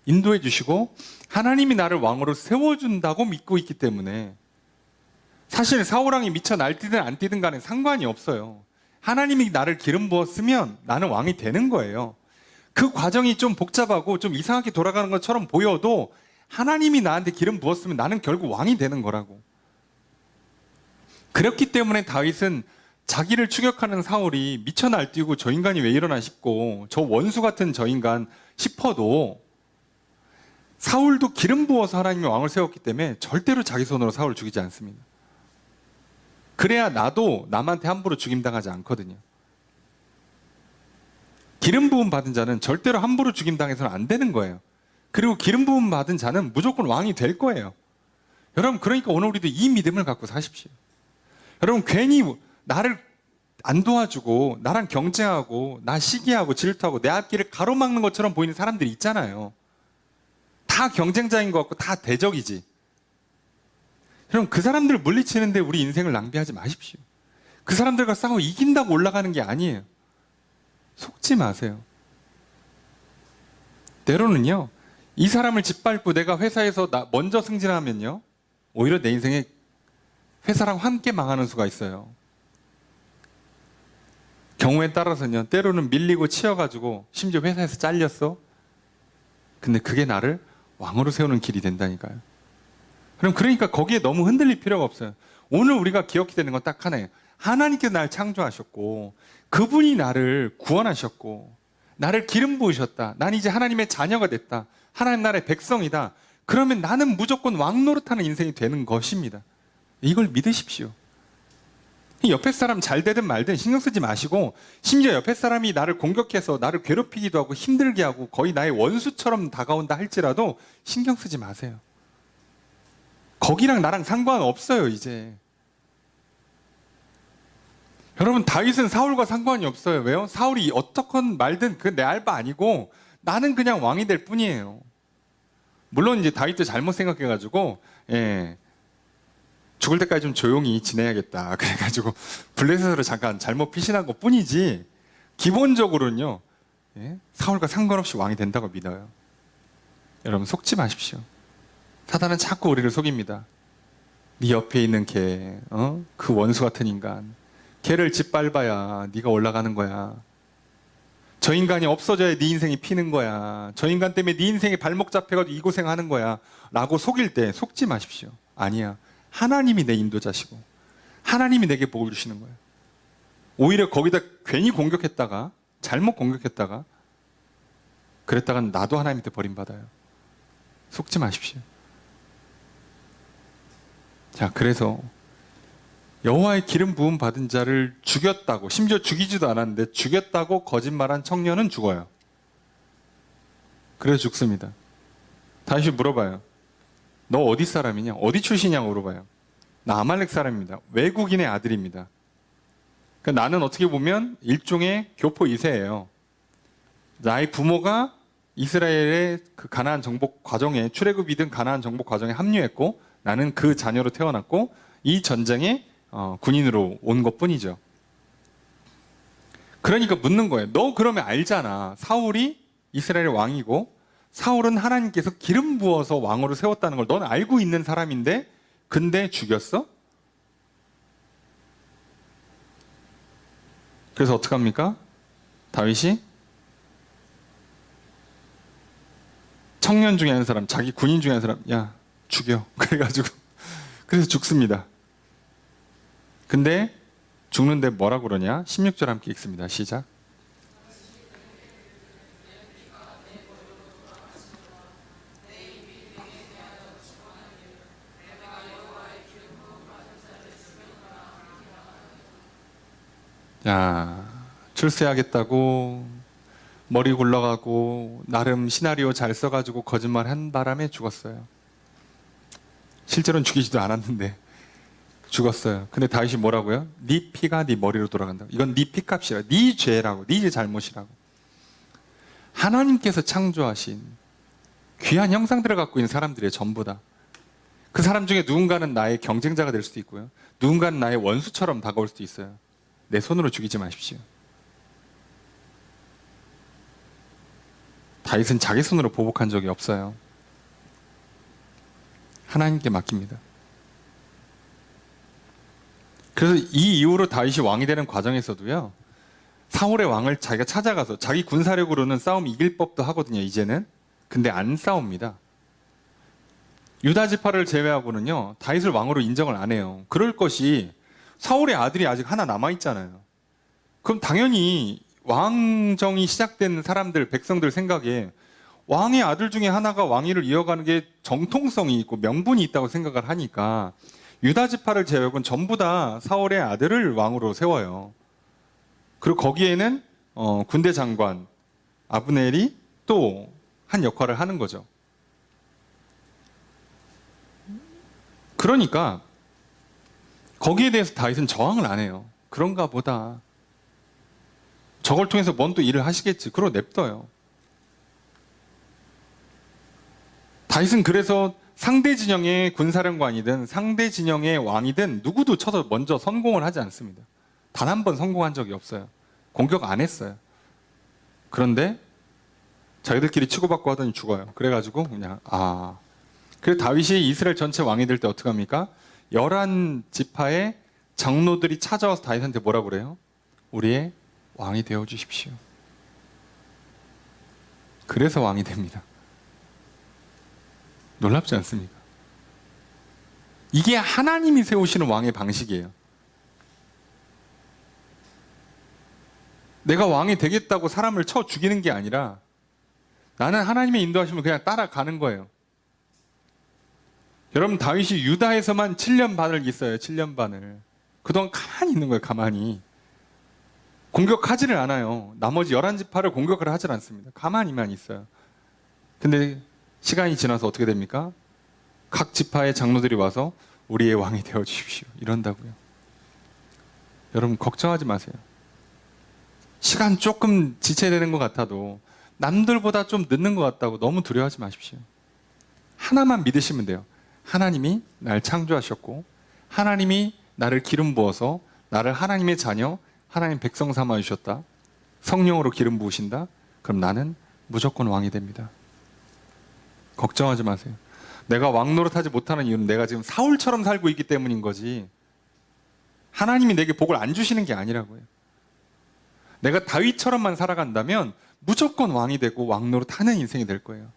인도해 주시고 하나님이 나를 왕으로 세워준다고 믿고 있기 때문에 사실 사울왕이 미쳐 날뛰든 안 뛰든 간에 상관이 없어요. 하나님이 나를 기름 부었으면 나는 왕이 되는 거예요. 그 과정이 좀 복잡하고 좀 이상하게 돌아가는 것처럼 보여도 하나님이 나한테 기름 부었으면 나는 결국 왕이 되는 거라고. 그렇기 때문에 다윗은 자기를 추격하는 사울이 미쳐 날뛰고 저 인간이 왜 이러나 싶고 저 원수 같은 저 인간 싶어도 사울도 기름 부어서 하나님이 왕을 세웠기 때문에 절대로 자기 손으로 사울을 죽이지 않습니다. 그래야 나도 남한테 함부로 죽임당하지 않거든요. 기름 부음 받은 자는 절대로 함부로 죽임당해서는 안 되는 거예요. 그리고 기름 부음 받은 자는 무조건 왕이 될 거예요. 여러분, 그러니까 오늘 우리도 이 믿음을 갖고 사십시오. 여러분, 괜히 나를 안 도와주고 나랑 경쟁하고 나 시기하고 질투하고 내 앞길을 가로막는 것처럼 보이는 사람들이 있잖아요. 다 경쟁자인 것 같고 다 대적이지. 여러분, 그 사람들을 물리치는데 우리 인생을 낭비하지 마십시오. 그 사람들과 싸워 이긴다고 올라가는 게 아니에요. 속지 마세요. 때로는요, 이 사람을 짓밟고 내가 회사에서 먼저 승진하면요, 오히려 내 인생에 회사랑 함께 망하는 수가 있어요. 경우에 따라서는요, 때로는 밀리고 치여가지고 심지어 회사에서 잘렸어. 근데 그게 나를 왕으로 세우는 길이 된다니까요. 그럼 그러니까 거기에 너무 흔들릴 필요가 없어요. 오늘 우리가 기억해야 되는 건 딱 하나예요. 하나님께서 나를 창조하셨고 그분이 나를 구원하셨고 나를 기름 부으셨다. 난 이제 하나님의 자녀가 됐다. 하나님 나라의 백성이다. 그러면 나는 무조건 왕 노릇하는 인생이 되는 것입니다. 이걸 믿으십시오. 옆에 사람 잘 되든 말든 신경 쓰지 마시고, 심지어 옆에 사람이 나를 공격해서 나를 괴롭히기도 하고 힘들게 하고 거의 나의 원수처럼 다가온다 할지라도 신경 쓰지 마세요. 거기랑 나랑 상관없어요. 이제 여러분, 다윗은 사울과 상관이 없어요. 왜요? 사울이 어떻건 말든 그 내 알 바 아니고 나는 그냥 왕이 될 뿐이에요. 물론 이제 다윗도 잘못 생각해가지고 죽을 때까지 좀 조용히 지내야겠다 그래가지고 블레셋으로 잠깐 잘못 피신한 것 뿐이지, 기본적으로는요, 사울과 상관없이 왕이 된다고 믿어요. 여러분, 속지 마십시오. 사단은 자꾸 우리를 속입니다. 네 옆에 있는 걔, 그 원수 같은 인간, 걔를 짓밟아야 네가 올라가는 거야. 저 인간이 없어져야 네 인생이 피는 거야. 저 인간 때문에 네 인생이 발목 잡혀가지고 이 고생하는 거야 라고 속일 때 속지 마십시오. 아니야, 하나님이 내 인도자시고 하나님이 내게 복을 주시는 거예요. 오히려 거기다 괜히 공격했다가 잘못 공격했다가 그랬다간 나도 하나님한테 버림받아요. 속지 마십시오. 자, 그래서 여호와의 기름 부음 받은 자를 죽였다고, 심지어 죽이지도 않았는데 죽였다고 거짓말한 청년은 죽어요. 그래서 죽습니다. 다시 물어봐요. 너 어디 사람이냐? 어디 출신이냐고 물어봐요. 나 아말렉 사람입니다. 외국인의 아들입니다. 그러니까 나는 어떻게 보면 일종의 교포 2세예요. 나의 부모가 이스라엘의 그 가나안 정복 과정에, 출애굽이든 가나안 정복 과정에 합류했고 나는 그 자녀로 태어났고 이 전쟁에 군인으로 온 것뿐이죠. 그러니까 묻는 거예요. 너 그러면 알잖아. 사울이 이스라엘의 왕이고 사울은 하나님께서 기름 부어서 왕으로 세웠다는 걸 넌 알고 있는 사람인데 근데 죽였어? 그래서 어떡합니까? 다윗이 청년 중에 한 사람, 자기 군인 중에 한 사람, 야 죽여. 그래가지고 그래서 죽습니다. 근데 죽는데 뭐라고 그러냐? 16절 함께 읽습니다. 시작. 야, 출세하겠다고 머리 굴러가고 나름 시나리오 잘 써가지고 거짓말 한 바람에 죽었어요. 실제로는 죽이지도 않았는데 죽었어요. 근데 다윗이 뭐라고요? 네 피가 네 머리로 돌아간다. 이건 네 피값이라, 네 죄라고, 네 잘못이라고. 하나님께서 창조하신 귀한 형상들을 갖고 있는 사람들의 전부 다. 그 사람 중에 누군가는 나의 경쟁자가 될 수도 있고요. 누군가는 나의 원수처럼 다가올 수도 있어요. 내 손으로 죽이지 마십시오. 다윗은 자기 손으로 보복한 적이 없어요. 하나님께 맡깁니다. 그래서 이 이후로 다윗이 왕이 되는 과정에서도요, 사울의 왕을 자기가 찾아가서 자기 군사력으로는 싸움 이길 법도 하거든요, 이제는. 근데 안 싸웁니다. 유다 지파를 제외하고는요, 다윗을 왕으로 인정을 안 해요. 그럴 것이 사울의 아들이 아직 하나 남아있잖아요. 그럼 당연히 왕정이 시작된 사람들, 백성들 생각에 왕의 아들 중에 하나가 왕위를 이어가는 게 정통성이 있고 명분이 있다고 생각을 하니까 유다 지파를 제외하고는 전부 다 사울의 아들을 왕으로 세워요. 그리고 거기에는 군대 장관 아브넬이 또 한 역할을 하는 거죠. 그러니까 거기에 대해서 다윗은 저항을 안 해요. 그런가 보다. 저걸 통해서 뭔 또 일을 하시겠지. 그러고 냅둬요. 다윗은 그래서 상대 진영의 군사령관이든 상대 진영의 왕이든 누구도 쳐서 먼저 성공을 하지 않습니다. 단 한 번 성공한 적이 없어요. 공격 안 했어요. 그런데 자기들끼리 치고받고 하더니 죽어요. 그래가지고 그냥 그래서 다윗이 이스라엘 전체 왕이 될 때 어떻게 합니까? 11지파의 장로들이 찾아와서 다윗한테 뭐라고 그래요? 우리의 왕이 되어 주십시오. 그래서 왕이 됩니다. 놀랍지 않습니까? 이게 하나님이 세우시는 왕의 방식이에요. 내가 왕이 되겠다고 사람을 쳐 죽이는 게 아니라 나는 하나님의 인도하심을 그냥 따라가는 거예요. 여러분, 다윗이 유다에서만 7년 반을 있어요. 7년 반을. 그동안 가만히 있는 거예요. 가만히. 공격하지를 않아요. 나머지 11지파를 공격을 하질 않습니다. 가만히만 있어요. 근데 시간이 지나서 어떻게 됩니까? 각 지파의 장로들이 와서 우리의 왕이 되어 주십시오. 이런다고요. 여러분, 걱정하지 마세요. 시간 조금 지체되는 것 같아도 남들보다 좀 늦는 것 같다고 너무 두려워하지 마십시오. 하나만 믿으시면 돼요. 하나님이 날 창조하셨고 하나님이 나를 기름 부어서 나를 하나님의 자녀, 하나님 백성 삼아 주셨다. 성령으로 기름 부으신다. 그럼 나는 무조건 왕이 됩니다. 걱정하지 마세요. 내가 왕 노릇하지 못하는 이유는 내가 지금 사울처럼 살고 있기 때문인 거지, 하나님이 내게 복을 안 주시는 게 아니라고요. 내가 다윗처럼만 살아간다면 무조건 왕이 되고 왕 노릇하는 인생이 될 거예요.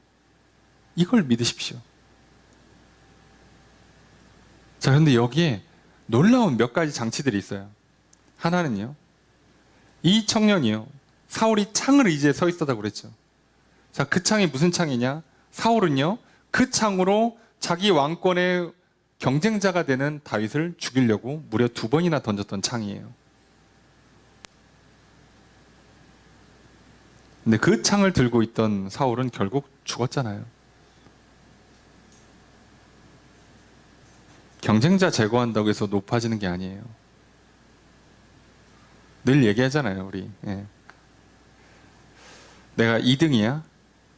이걸 믿으십시오. 자, 그런데 여기에 놀라운 몇 가지 장치들이 있어요. 하나는요, 이 청년이요, 사울이 창을 의지해 서 있었다고 그랬죠. 자, 그 창이 무슨 창이냐? 사울은요, 그 창으로 자기 왕권의 경쟁자가 되는 다윗을 죽이려고 무려 2번이나 던졌던 창이에요. 근데 그 창을 들고 있던 사울은 결국 죽었잖아요. 경쟁자 제거한다고 해서 높아지는 게 아니에요. 늘 얘기하잖아요, 우리. 예. 내가 2등이야?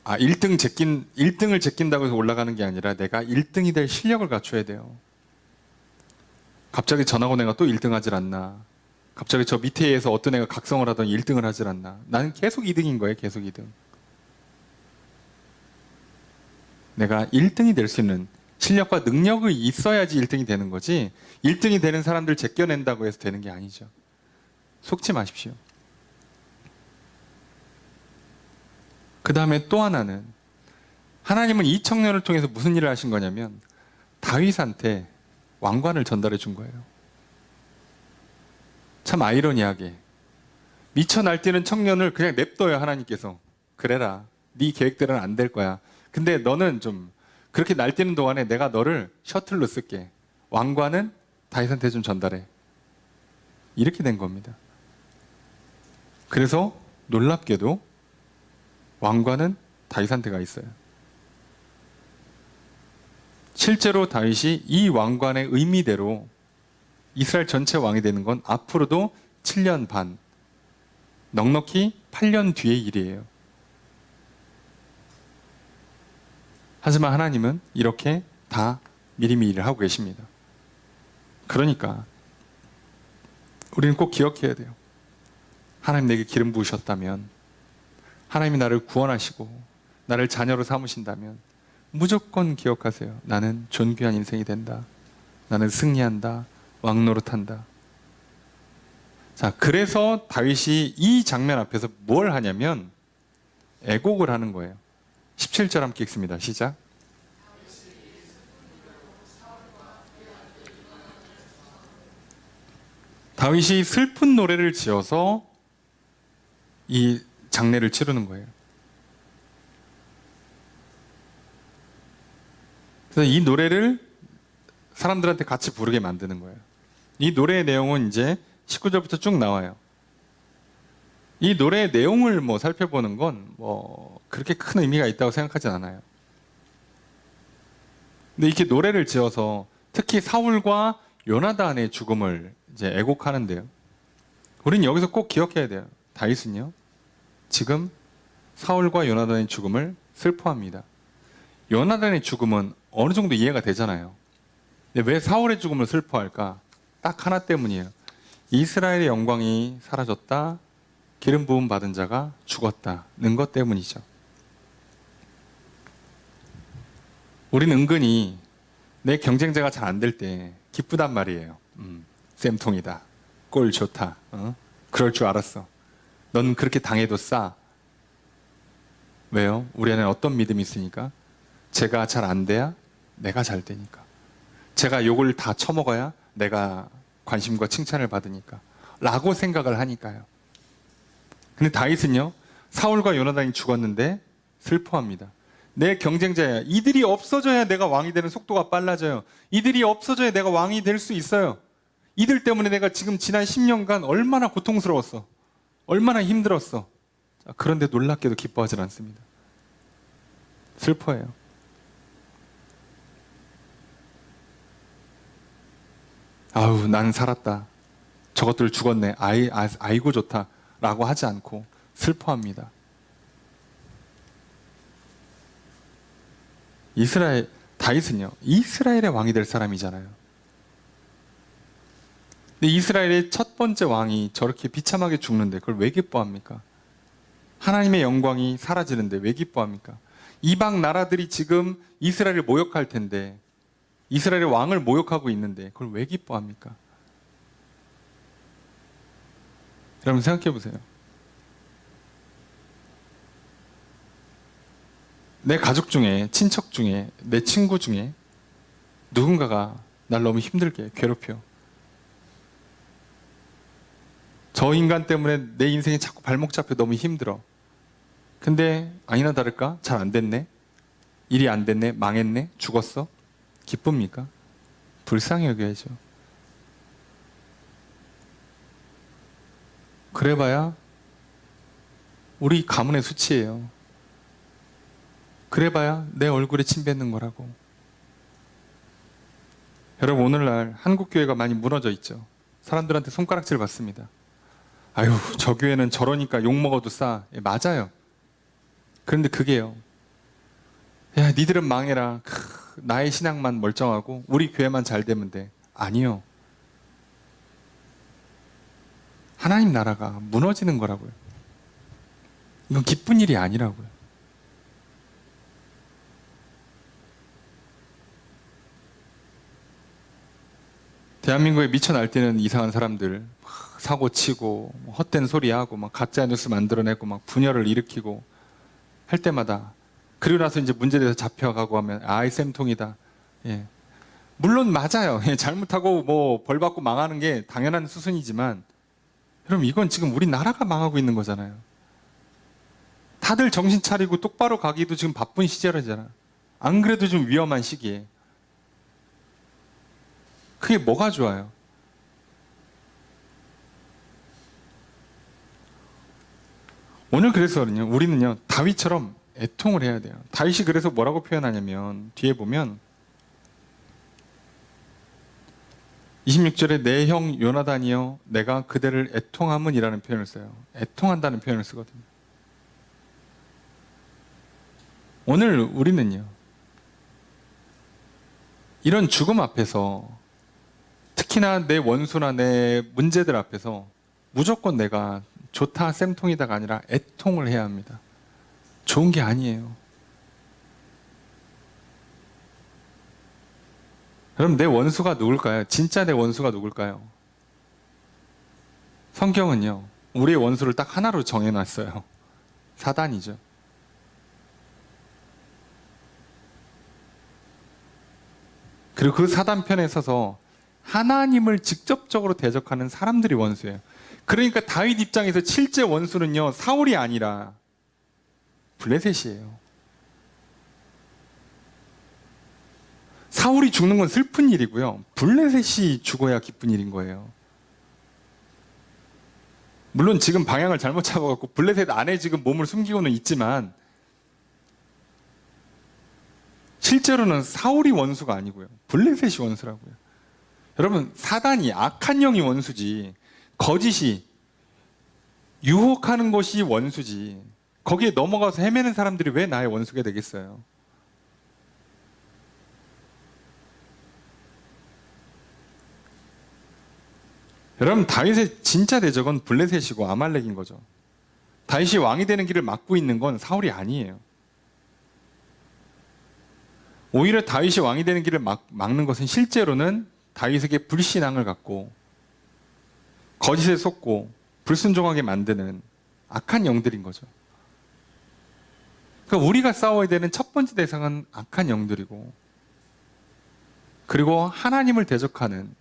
1등을 제낀다고 해서 올라가는 게 아니라 내가 1등이 될 실력을 갖춰야 돼요. 갑자기 전학 온 애가 또 1등 하질 않나. 갑자기 저 밑에에서 어떤 애가 각성을 하더니 1등을 하질 않나. 나는 계속 2등인 거예요. 계속 2등. 내가 1등이 될 수 있는 실력과 능력이 있어야지 1등이 되는 거지, 1등이 되는 사람들 제껴낸다고 해서 되는 게 아니죠. 속지 마십시오. 그 다음에 또 하나는, 하나님은 이 청년을 통해서 무슨 일을 하신 거냐면 다윗한테 왕관을 전달해 준 거예요. 참 아이러니하게 미쳐 날뛰는 청년을 그냥 냅둬요. 하나님께서 그래라, 네 계획대로는 안 될 거야. 근데 너는 좀 그렇게 날뛰는 동안에 내가 너를 셔틀로 쓸게. 왕관은 다윗한테 좀 전달해. 이렇게 된 겁니다. 그래서 놀랍게도 왕관은 다윗한테 가 있어요. 실제로 다윗이 이 왕관의 의미대로 이스라엘 전체 왕이 되는 건 앞으로도 7년 반, 넉넉히 8년 뒤의 일이에요. 하지만 하나님은 이렇게 다 미리미리 일을 하고 계십니다. 그러니까 우리는 꼭 기억해야 돼요. 하나님 내게 기름 부으셨다면, 하나님이 나를 구원하시고 나를 자녀로 삼으신다면 무조건 기억하세요. 나는 존귀한 인생이 된다. 나는 승리한다. 왕노릇한다. 자, 그래서 다윗이 이 장면 앞에서 뭘 하냐면 애곡을 하는 거예요. 17절 함께 읽습니다. 시작. 다윗이 슬픈 노래를 지어서 이 장례를 치르는 거예요. 그래서 이 노래를 사람들한테 같이 부르게 만드는 거예요. 이 노래의 내용은 이제 19절부터 쭉 나와요. 이 노래의 내용을 살펴보는 건 그렇게 큰 의미가 있다고 생각하진 않아요. 근데 이렇게 노래를 지어서 특히 사울과 요나단의 죽음을 이제 애곡하는데요. 우린 여기서 꼭 기억해야 돼요. 다윗은요, 지금 사울과 요나단의 죽음을 슬퍼합니다. 요나단의 죽음은 어느 정도 이해가 되잖아요. 근데 왜 사울의 죽음을 슬퍼할까? 딱 하나 때문이에요. 이스라엘의 영광이 사라졌다. 기름 부음 받은 자가 죽었다는 것 때문이죠. 우리는 은근히 내 경쟁자가 잘 안 될 때 기쁘단 말이에요. 쌤통이다. 꼴 좋다. 그럴 줄 알았어. 넌 그렇게 당해도 싸. 왜요? 우리 안에 어떤 믿음이 있으니까? 제가 잘 안 돼야 내가 잘 되니까. 제가 욕을 다 처먹어야 내가 관심과 칭찬을 받으니까. 라고 생각을 하니까요. 근데 다윗은요, 사울과 요나단이 죽었는데 슬퍼합니다. 내 경쟁자야. 이들이 없어져야 내가 왕이 되는 속도가 빨라져요. 이들이 없어져야 내가 왕이 될 수 있어요. 이들 때문에 내가 지금 지난 10년간 얼마나 고통스러웠어. 얼마나 힘들었어. 그런데 놀랍게도 기뻐하지 않습니다. 슬퍼해요. 아우, 난 살았다. 저것들 죽었네. 아이고 좋다. 라고 하지 않고 슬퍼합니다. 다윗은요, 이스라엘의 왕이 될 사람이잖아요. 근데 이스라엘의 첫 번째 왕이 저렇게 비참하게 죽는데 그걸 왜 기뻐합니까? 하나님의 영광이 사라지는데 왜 기뻐합니까? 이방 나라들이 지금 이스라엘을 모욕할 텐데, 이스라엘의 왕을 모욕하고 있는데 그걸 왜 기뻐합니까? 여러분 생각해 보세요. 내 가족 중에, 친척 중에, 내 친구 중에 누군가가 날 너무 힘들게 괴롭혀. 저 인간 때문에 내 인생이 자꾸 발목 잡혀 너무 힘들어. 근데 아니나 다를까? 잘 안 됐네? 일이 안 됐네? 망했네? 죽었어? 기쁩니까? 불쌍히 여겨야죠. 그래봐야 우리 가문의 수치예요. 그래봐야 내 얼굴에 침 뱉는 거라고. 여러분, 오늘날 한국교회가 많이 무너져 있죠. 사람들한테 손가락질 받습니다. 아유, 저 교회는 저러니까 욕먹어도 싸. 예, 맞아요. 그런데 그게요, 야, 니들은 망해라. 나의 신앙만 멀쩡하고 우리 교회만 잘 되면 돼. 아니요. 하나님 나라가 무너지는 거라고요. 이건 기쁜 일이 아니라고요. 대한민국에 미쳐 날뛰는 이상한 사람들, 막 사고 치고 헛된 소리 하고 막 가짜 뉴스 만들어내고 막 분열을 일으키고 할 때마다, 그리고 나서 이제 문제돼서 잡혀가고 하면 아이 쌤통이다. 예. 물론 맞아요. 예, 잘못하고 뭐 벌 받고 망하는 게 당연한 수순이지만, 여러분 이건 지금 우리 나라가 망하고 있는 거잖아요. 다들 정신 차리고 똑바로 가기도 지금 바쁜 시절이잖아. 안 그래도 좀 위험한 시기에. 그게 뭐가 좋아요? 오늘 그래서는요, 우리는요 다윗처럼 애통을 해야 돼요. 다윗이 그래서 뭐라고 표현하냐면, 뒤에 보면 26절에 내 형 요나단이여 내가 그대를 애통함은이라는 표현을 써요. 애통한다는 표현을 쓰거든요. 오늘 우리는요, 이런 죽음 앞에서, 특히나 내 원수나 내 문제들 앞에서 무조건 내가 좋다 쌤통이다가 아니라 애통을 해야 합니다. 좋은 게 아니에요. 그럼 내 원수가 누굴까요? 진짜 내 원수가 누굴까요? 성경은요, 우리의 원수를 딱 하나로 정해놨어요. 사단이죠. 그리고 그 사단 편에 서서 하나님을 직접적으로 대적하는 사람들이 원수예요. 그러니까 다윗 입장에서 실제 원수는요, 사울이 아니라 블레셋이에요. 사울이 죽는 건 슬픈 일이고요, 블레셋이 죽어야 기쁜 일인 거예요. 물론 지금 방향을 잘못 잡아갖고 블레셋 안에 지금 몸을 숨기고는 있지만, 실제로는 사울이 원수가 아니고요, 블레셋이 원수라고요. 여러분, 사단이, 악한 영이 원수지, 거짓이, 유혹하는 것이 원수지, 거기에 넘어가서 헤매는 사람들이 왜 나의 원수가 되겠어요? 여러분, 다윗의 진짜 대적은 블레셋이고 아말렉인 거죠. 다윗이 왕이 되는 길을 막고 있는 건 사울이 아니에요. 오히려 다윗이 왕이 되는 길을 막는 것은 실제로는 다윗에게 불신앙을 갖고 거짓에 속고 불순종하게 만드는 악한 영들인 거죠. 그러니까 우리가 싸워야 되는 첫 번째 대상은 악한 영들이고, 그리고 하나님을 대적하는,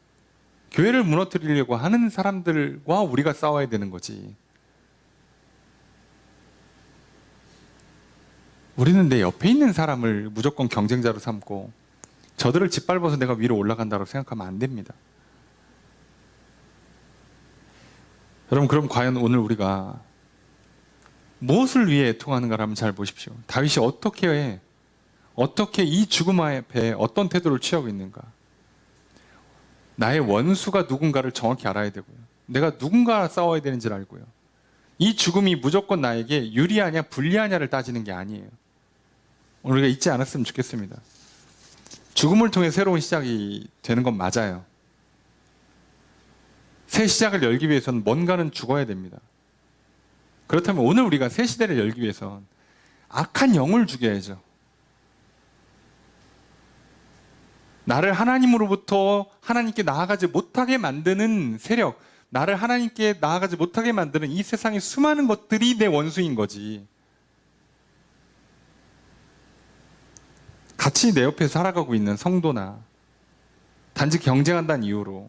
교회를 무너뜨리려고 하는 사람들과 우리가 싸워야 되는 거지. 우리는 내 옆에 있는 사람을 무조건 경쟁자로 삼고 저들을 짓밟아서 내가 위로 올라간다고 생각하면 안 됩니다. 여러분, 그럼 과연 오늘 우리가 무엇을 위해 애통하는가를 한번 잘 보십시오. 다윗이 어떻게 이 죽음 앞에 어떤 태도를 취하고 있는가. 나의 원수가 누군가를 정확히 알아야 되고요, 내가 누군가와 싸워야 되는지를 알고요, 이 죽음이 무조건 나에게 유리하냐 불리하냐를 따지는 게 아니에요. 오늘 우리가 잊지 않았으면 좋겠습니다. 죽음을 통해 새로운 시작이 되는 건 맞아요. 새 시작을 열기 위해서는 뭔가는 죽어야 됩니다. 그렇다면 오늘 우리가 새 시대를 열기 위해선 악한 영을 죽여야죠. 나를 하나님으로부터 하나님께 나아가지 못하게 만드는 세력, 나를 하나님께 나아가지 못하게 만드는 이 세상의 수많은 것들이 내 원수인 거지. 같이 내 옆에 살아가고 있는 성도나 단지 경쟁한다는 이유로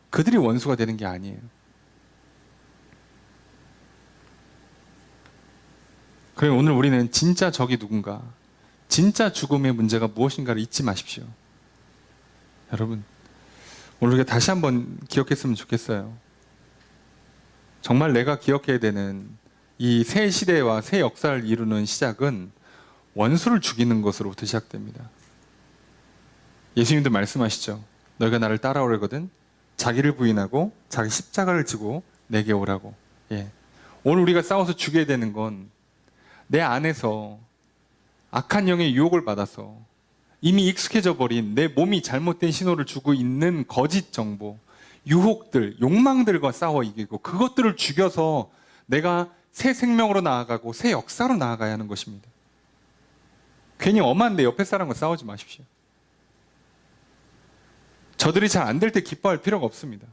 그들이 원수가 되는 게 아니에요. 그래, 오늘 우리는 진짜 적이 누군가, 진짜 죽음의 문제가 무엇인가를 잊지 마십시오. 여러분, 오늘 우리가 다시 한번 기억했으면 좋겠어요. 정말 내가 기억해야 되는 이 새 시대와 새 역사를 이루는 시작은 원수를 죽이는 것으로부터 시작됩니다. 예수님도 말씀하시죠. 너희가 나를 따라오려거든 자기를 부인하고 자기 십자가를 지고 내게 오라고. 예. 오늘 우리가 싸워서 죽여야 되는 건 내 안에서 악한 영의 유혹을 받아서 이미 익숙해져 버린 내 몸이 잘못된 신호를 주고 있는 거짓 정보, 유혹들, 욕망들과 싸워 이기고 그것들을 죽여서 내가 새 생명으로 나아가고 새 역사로 나아가야 하는 것입니다. 괜히 엄한 내 옆에 사람과 싸우지 마십시오. 저들이 잘 안 될 때 기뻐할 필요가 없습니다.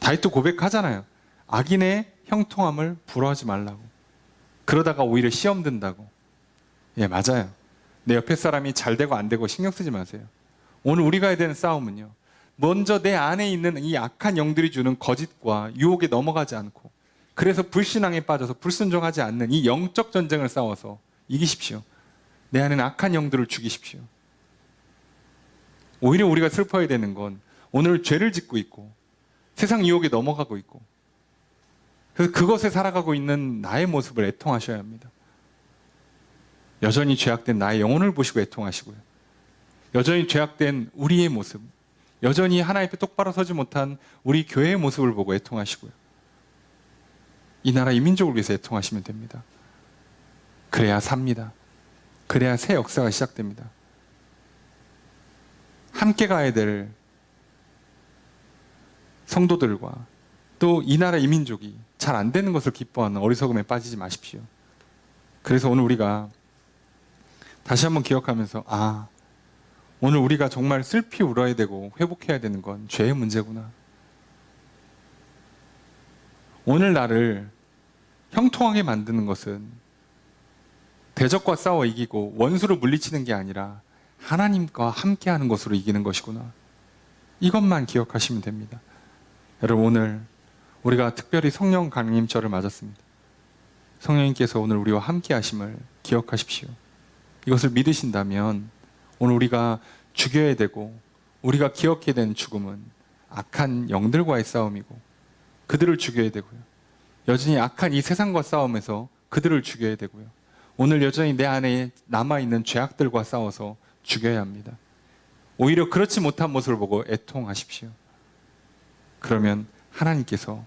다윗도 고백하잖아요. 악인의 형통함을 부러워하지 말라고. 그러다가 오히려 시험 든다고. 예, 맞아요. 내 옆에 사람이 잘 되고 안 되고 신경 쓰지 마세요. 오늘 우리가 해야 되는 싸움은요, 먼저 내 안에 있는 이 악한 영들이 주는 거짓과 유혹에 넘어가지 않고, 그래서 불신앙에 빠져서 불순종하지 않는 이 영적 전쟁을 싸워서 이기십시오. 내 안에는 악한 영들을 죽이십시오. 오히려 우리가 슬퍼해야 되는 건 오늘 죄를 짓고 있고 세상 유혹에 넘어가고 있고, 그래서 그것에 살아가고 있는 나의 모습을 애통하셔야 합니다. 여전히 죄악된 나의 영혼을 보시고 애통하시고요. 여전히 죄악된 우리의 모습, 여전히 하나님 앞에 똑바로 서지 못한 우리 교회의 모습을 보고 애통하시고요. 이 나라 이 민족을 위해서 애통하시면 됩니다. 그래야 삽니다. 그래야 새 역사가 시작됩니다. 함께 가야 될 성도들과 또 이 나라 이 민족이 잘 안 되는 것을 기뻐하는 어리석음에 빠지지 마십시오. 그래서 오늘 우리가 다시 한번 기억하면서, 오늘 우리가 정말 슬피 울어야 되고 회복해야 되는 건 죄의 문제구나. 오늘 나를 형통하게 만드는 것은 대적과 싸워 이기고 원수로 물리치는 게 아니라 하나님과 함께하는 것으로 이기는 것이구나. 이것만 기억하시면 됩니다. 여러분, 오늘 우리가 특별히 성령 강림절을 맞았습니다. 성령님께서 오늘 우리와 함께 하심을 기억하십시오. 이것을 믿으신다면 오늘 우리가 죽여야 되고 우리가 기억해야 되는 죽음은 악한 영들과의 싸움이고 그들을 죽여야 되고요. 여전히 악한 이 세상과 싸움에서 그들을 죽여야 되고요. 오늘 여전히 내 안에 남아있는 죄악들과 싸워서 죽여야 합니다. 오히려 그렇지 못한 모습을 보고 애통하십시오. 그러면 하나님께서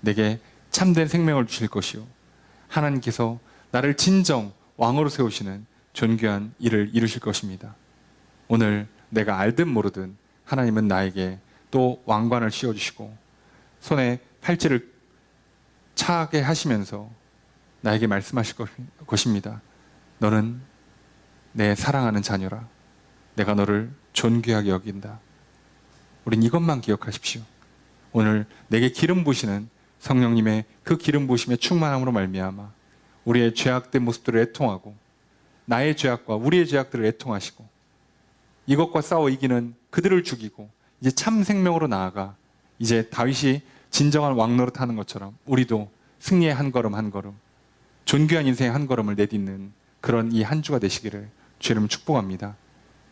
내게 참된 생명을 주실 것이요, 하나님께서 나를 진정 왕으로 세우시는 존귀한 일을 이루실 것입니다. 오늘 내가 알든 모르든 하나님은 나에게 또 왕관을 씌워주시고 손에 팔찌를 차게 하시면서 나에게 말씀하실 것입니다. 너는 내 사랑하는 자녀라. 내가 너를 존귀하게 여긴다. 우린 이것만 기억하십시오. 오늘 내게 기름 부으시는 성령님의 그 기름 부으심의 충만함으로 말미암아 우리의 죄악된 모습들을 애통하고 나의 죄악과 우리의 죄악들을 애통하시고 이것과 싸워 이기는 그들을 죽이고 이제 참 생명으로 나아가 이제 다윗이 진정한 왕 노릇하는 것처럼 우리도 승리의 한 걸음 한 걸음, 존귀한 인생의 한 걸음을 내딛는 그런 이 한 주가 되시기를 주의 이름으로 축복합니다.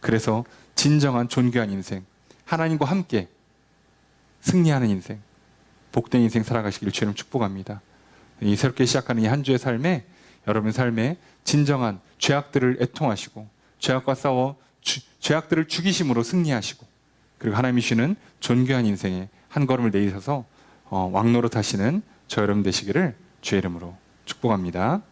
그래서 진정한 존귀한 인생, 하나님과 함께 승리하는 인생, 복된 인생 살아가시기를 주의 이름으로 축복합니다. 이 새롭게 시작하는 이 한 주의 삶에 여러분 삶에 진정한 죄악들을 애통하시고 죄악과 싸워 죄악들을 죽이심으로 승리하시고 그리고 하나님이 주시는 존귀한 인생의 한 걸음을 내딛어서 왕노릇 하시는 저 여러분 되시기를 주의 이름으로 축복합니다.